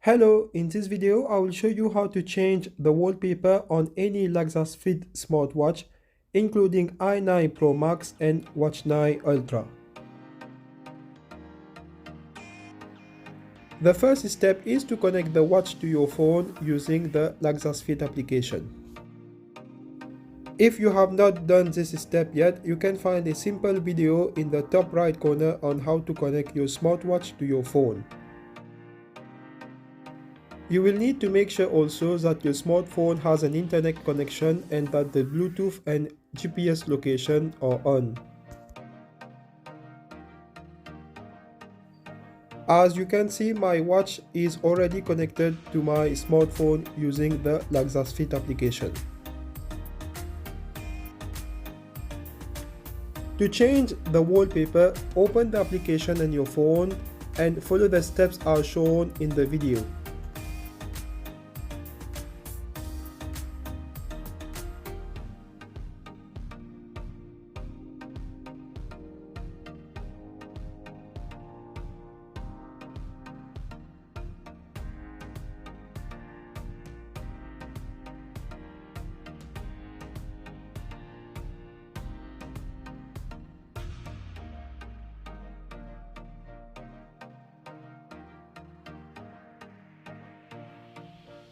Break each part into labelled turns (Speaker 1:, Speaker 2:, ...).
Speaker 1: Hello, in this video I will show you how to change the wallpaper on any Laxasfit smartwatch, including i9 Pro Max and Watch 9 Ultra. The first step is to connect the watch to your phone using the Laxasfit application. If you have not done this step yet, you can find a simple video in the top right corner on how to connect your smartwatch to your phone. You will need to make sure also that your smartphone has an internet connection and that the Bluetooth and GPS location are on. As you can see, my watch is already connected to my smartphone using the Laxasfit application. To change the wallpaper, open the application on your phone and follow the steps as shown in the video.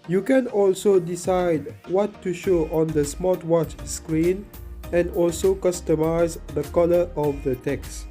Speaker 1: You can also decide what to show on the smartwatch screen and also customize the color of the text.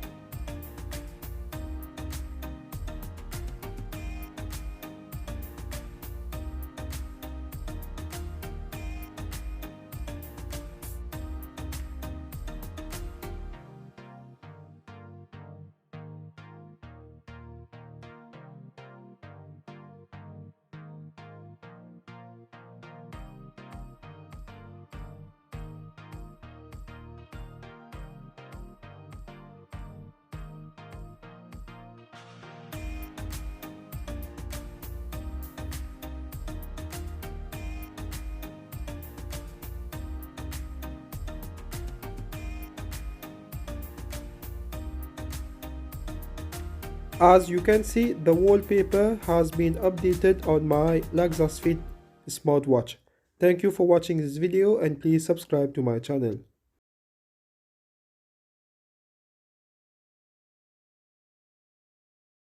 Speaker 1: As you can see, the wallpaper has been updated on my Laxasfit smartwatch. Thank you for watching this video and please subscribe to my channel.